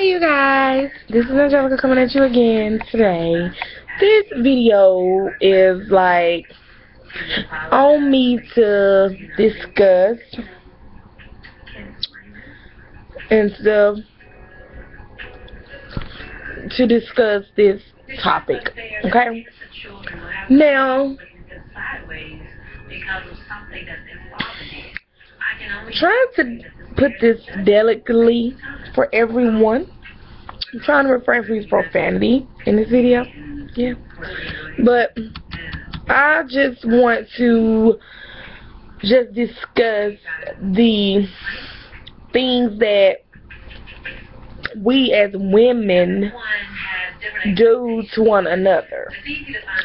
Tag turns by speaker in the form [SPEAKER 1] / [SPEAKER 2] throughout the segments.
[SPEAKER 1] you guys, this is Angelica coming at you again today. This video is like on me to discuss and stuff, to discuss this topic, okay? Now, trying to put this delicately for everyone. I'm trying to refrain from profanity in this video. Yeah. But I just want to discuss the things that we as women do to one another.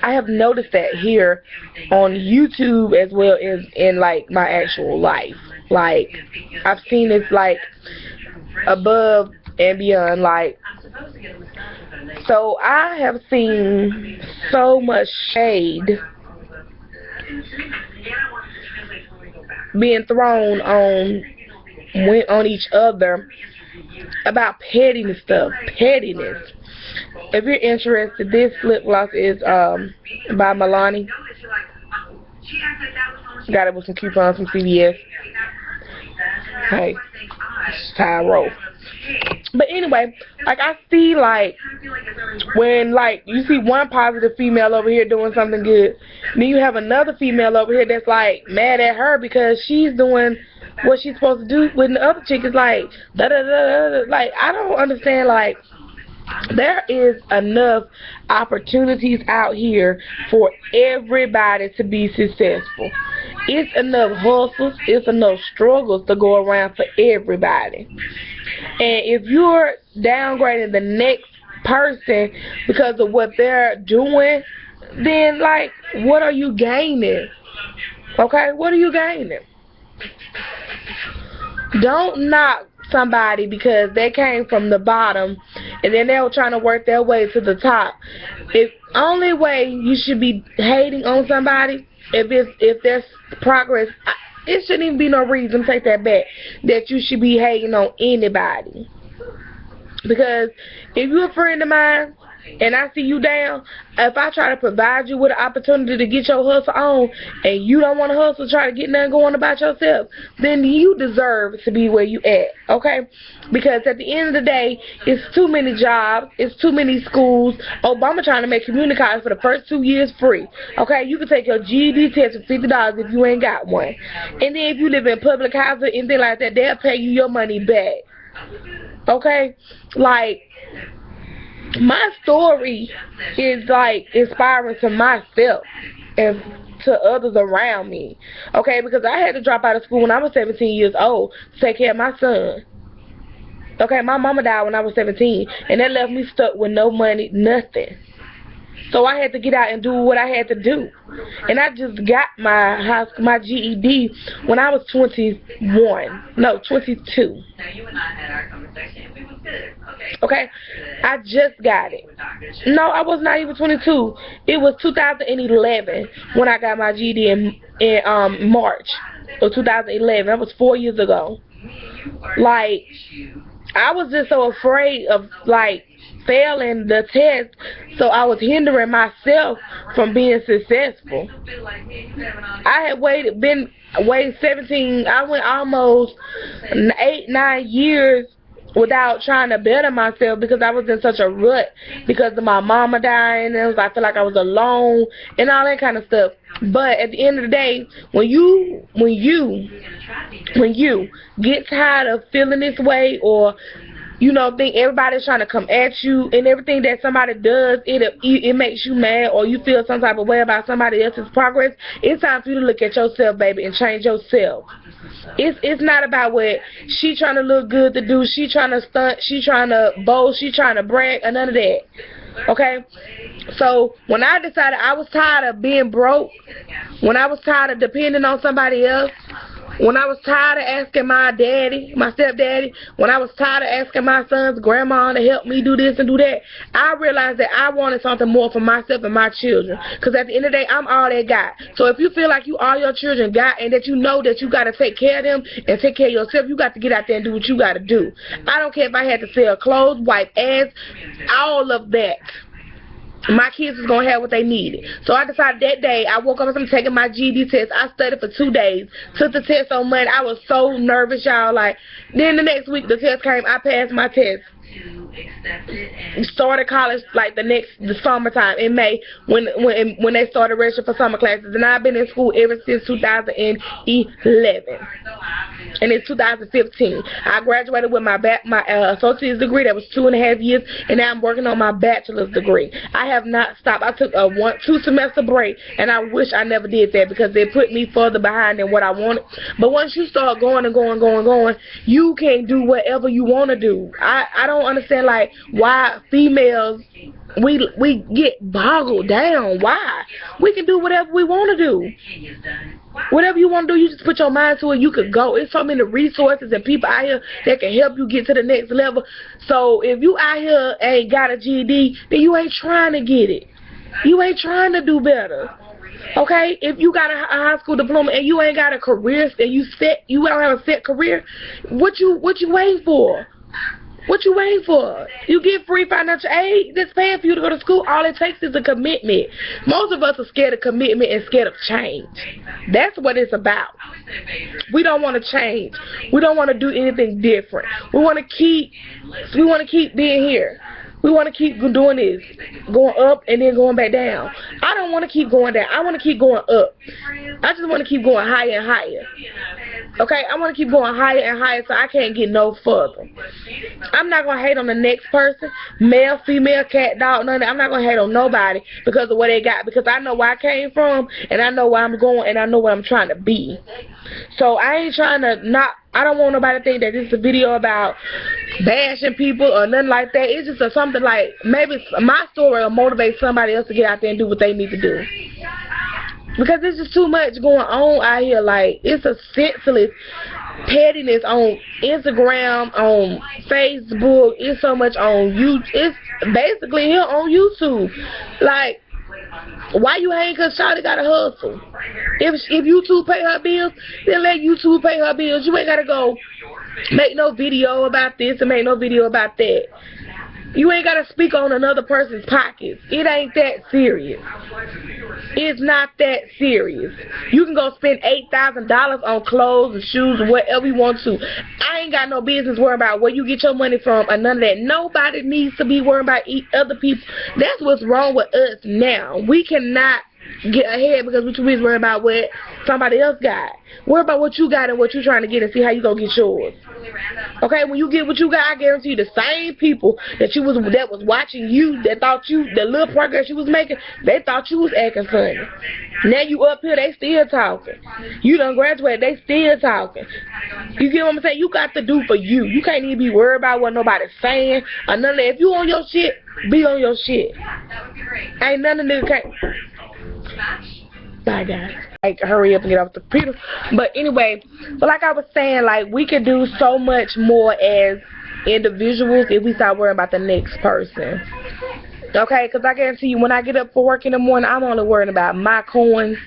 [SPEAKER 1] I have noticed that here on YouTube as well as in like my actual life. Like, I've seen this like above and beyond, like, so I have seen so much shade being thrown on each other about pettiness stuff. Pettiness. If you're interested, this lip gloss is by Milani. Got it with some coupons from CVS. Hey, it's Tyro. But anyway, like, I see, like, when, like, you see one positive female over here doing something good, then you have another female over here that's, like, mad at her because she's doing what she's supposed to do, when the other chick is like, da-da-da-da-da. Like, I don't understand, like, there is enough opportunities out here for everybody to be successful. It's enough hustles, it's enough struggles to go around for everybody. And if you're downgrading the next person because of what they're doing, then, like, what are you gaining? Okay, what are you gaining? Don't knock somebody because they came from the bottom and then they were trying to work their way to the top. The only way you should be hating on somebody, if there's progress, it shouldn't even be no reason, take that back, that you should be hating on anybody. Because if you're a friend of mine and I see you down, if I try to provide you with an opportunity to get your hustle on and you don't want to hustle, try to get nothing going about yourself, then you deserve to be where you at, okay? Because at the end of the day, it's too many jobs, it's too many schools. Obama trying to make community college for the first 2 years free, okay? You can take your GED test for $50 if you ain't got one. And then if you live in public housing, anything like that, they'll pay you your money back, okay? Like, my story is like inspiring to myself and to others around me, okay? Because I had to drop out of school when I was 17 years old to take care of my son. Okay, my mama died when I was 17, and that left me stuck with no money, nothing. So I had to get out and do what I had to do. And I just got my GED when I was 22.
[SPEAKER 2] Now, you and I had our conversation. We was good.
[SPEAKER 1] Okay? I just got it. No, I was not even 22. It was 2011 when I got my GED in March of 2011. That was 4 years ago. Like, I was just so afraid of, like, failing the test, so I was hindering myself from being successful. I had waited 17, I went almost 8-9 years without trying to better myself because I was in such a rut because of my mama dying, and I feel like I was alone and all that kind of stuff. But at the end of the day, when you get tired of feeling this way, or you know, think everybody's trying to come at you, and everything that somebody does, it makes you mad, or you feel some type of way about somebody else's progress, it's time for you to look at yourself, baby, and change yourself. It's not about what she trying to look good to do, she trying to stunt, she trying to boast, she trying to brag, or none of that. Okay? So when I decided I was tired of being broke, when I was tired of depending on somebody else, When I was tired of asking my daddy, my stepdaddy, when I was tired of asking my son's grandma to help me do this and do that, I realized that I wanted something more for myself and my children. Because at the end of the day, I'm all they got. So if you feel like you all your children got and that you know that you got to take care of them and take care of yourself, you got to get out there and do what you got to do. I don't care if I had to sell clothes, wipe ass, all of that. My kids was going to have what they needed. So I decided that day, I woke up and I'm taking my GED test. I studied for 2 days. Took the test on Monday. I was so nervous, y'all. Like, then the next week the test came. I passed my test. Started college like the summertime in May when they started registering for summer classes, and I've been in school ever since 2011, and it's 2015. I graduated with my associate's degree. That was 2.5 years, and now I'm working on my bachelor's degree. I have not stopped. I took a 2 semester break, and I wish I never did that because it put me further behind than what I wanted. But once you start going and going, you can do whatever you want to do. I don't understand like why females we get boggled down. Why? We can do whatever we want to do. Whatever you want to do, you just put your mind to it, you could go. It's so many resources and people out here that can help you get to the next level. So if you out here ain't got a GED, then you ain't trying to get it. You ain't trying to do better. Okay? If you got a high school diploma and you ain't got a career and you don't have a set career, what you waiting for? What you waiting for? You get free financial aid that's paying for you to go to school. All it takes is a commitment. Most of us are scared of commitment and scared of change. That's what it's about. We don't want to change. We don't want to do anything different. We want to keep being here. We want to keep doing this, going up and then going back down. I don't want to keep going down. I want to keep going up. I just want to keep going higher and higher. Okay, I want to keep going higher and higher so I can't get no further. I'm not going to hate on the next person, male, female, cat, dog, none of that. I'm not going to hate on nobody because of what they got, because I know where I came from and I know where I'm going and I know what I'm trying to be. So I ain't trying to I don't want nobody to think that this is a video about bashing people or nothing like that. It's just something like maybe my story will motivate somebody else to get out there and do what they need to do. Because there's just too much going on out here. Like, it's a senseless pettiness on Instagram, on Facebook. It's so much on YouTube. It's basically here on YouTube. Like, why you hang? Because Shawty got to hustle. If YouTube pay her bills, then let YouTube pay her bills. You ain't got to go make no video about this and make no video about that. You ain't got to speak on another person's pockets. It ain't that serious. It's not that serious. You can go spend $8,000 on clothes and shoes or whatever you want to. I ain't got no business worrying about where you get your money from or none of that. Nobody needs to be worrying about other people. That's what's wrong with us now. We cannot get ahead because we're too busy worrying about what somebody else got. Worry about what you got and what you're trying to get and see how you gonna get yours. Okay, when you get what you got, I guarantee you the same people that was watching you, that thought the little progress you was making, they thought you was acting funny. Now you up here, they still talking. You done graduated, they still talking. You get what I'm saying? You got to do for you. You can't even be worried about what nobody's saying or none of that. If you on your shit, be on your shit. Ain't none of them can't. Bye, guys. Like, hurry up and get off the computer. But anyway, like I was saying, like, we can do so much more as individuals if we start worrying about the next person. Okay, because I guarantee you, when I get up for work in the morning, I'm only worrying about my coins,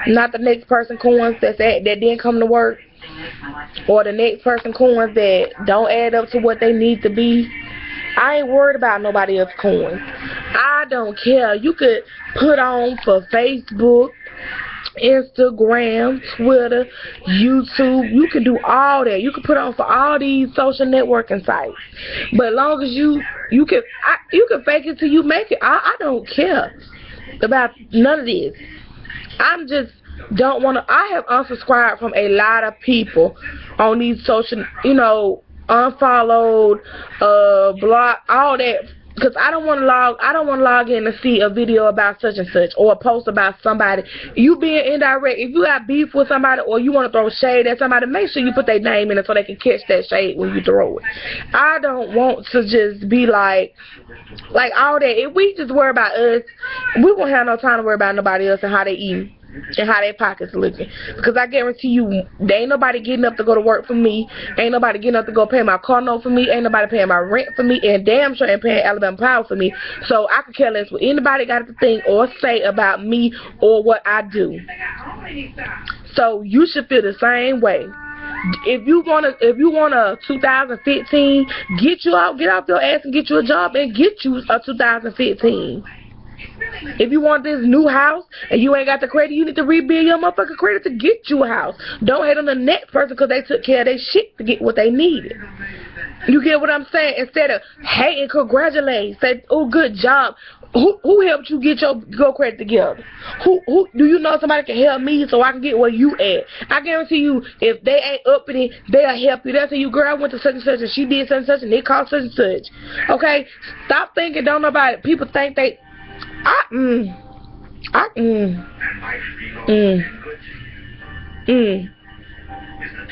[SPEAKER 1] not the next person coins that didn't come to work, or the next person coins that don't add up to what they need to be. I ain't worried about nobody else's coins. I don't care. You could put on for Facebook, Instagram, Twitter, YouTube. You can do all that. You can put on for all these social networking sites. But as long as you can fake it till you make it. I don't care about none of this. I'm just don't want to. I have unsubscribed from a lot of people on these social, unfollowed, block, all that, because I don't want to log in to see a video about such and such or a post about somebody. You being indirect. If you got beef with somebody or you want to throw shade at somebody, make sure you put their name in it so they can catch that shade when you throw it. I don't want to just be like all that. If we just worry about us, we won't have no time to worry about nobody else and how they eat. and how their pockets looking. Because I guarantee you, there ain't nobody getting up to go to work for me. Ain't nobody getting up to go pay my car note for me. Ain't nobody paying my rent for me. And damn sure ain't paying Alabama Power for me. So I could care less what anybody got to think or say about me or what I do. So you should feel the same way. If you want a 2015, get off your ass and get you a job and get you a 2015. If you want this new house and you ain't got the credit, you need to rebuild your motherfucking credit to get you a house. Don't hate on the next person because they took care of their shit to get what they needed. You get what I'm saying? Instead of hating, congratulate, say, oh, good job. Who helped you get your credit together? Who do you know somebody can help me so I can get where you at? I guarantee you, if they ain't uppity, they'll help you. They'll say, you girl, I went to such and such and she did such and such and they cost such and such. Okay? Stop thinking, don't nobody, people think they,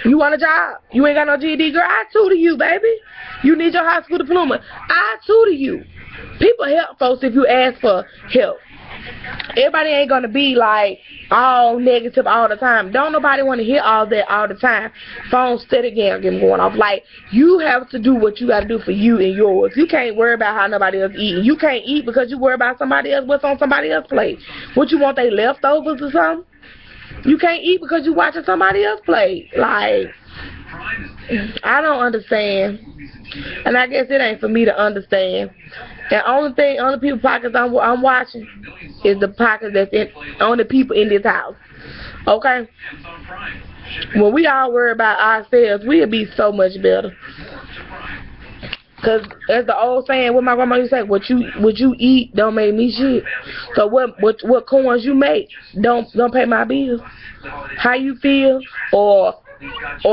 [SPEAKER 1] You want a job? You ain't got no GED, girl, I tutor you, baby. You need your high school diploma, I tutor you. People help folks if you ask for help. Everybody ain't gonna be like all negative all the time. Don't nobody want to hear all that all the time. Phone steady getting going off. Like, you have to do what you gotta do for you and yours. You can't worry about how nobody else eating. You can't eat because you worry about somebody else, what's on somebody else's plate. What you want, they leftovers or something? You can't eat because you watching somebody else play. Like, I don't understand. And I guess it ain't for me to understand. The only people pockets I'm watching is the pockets that's on the people in this house. Okay? When we all worry about ourselves, we'll be so much better. Cause as the old saying, what my grandma used to say, what you eat don't make me shit. So what coins you make don't pay my bills. How you feel or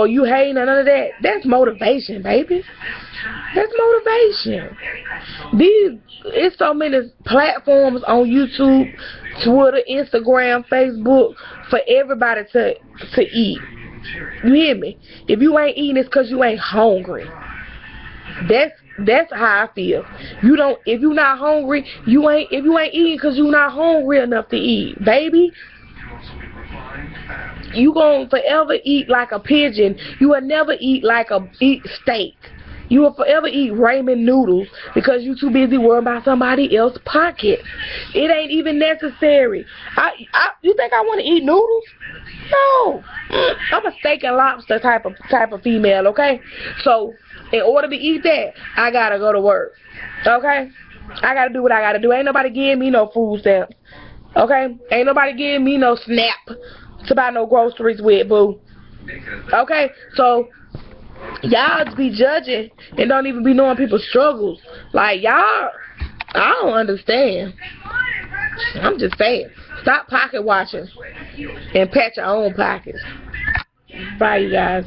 [SPEAKER 1] you hating or none of that, that's motivation, baby. That's motivation. It's so many platforms on YouTube, Twitter, Instagram, Facebook for everybody to eat. You hear me? If you ain't eating, it's cause you ain't hungry. That's how I feel. If you not hungry, if you ain't eating cause you not hungry enough to eat, baby. You gonna forever eat like a pigeon. You will never eat steak. You will forever eat ramen noodles because you too busy worrying about somebody else's pocket. It ain't even necessary. You think I want to eat noodles? No. I'm a steak and lobster type of female, okay? So in order to eat that, I gotta go to work. Okay? I gotta do what I gotta do. Ain't nobody giving me no food stamps. Okay? Ain't nobody giving me no SNAP to buy no groceries with, boo. Okay? So y'all be judging and don't even be knowing people's struggles. Like, y'all, I don't understand. I'm just saying. Stop pocket watching and pat your own pockets. Bye, you guys.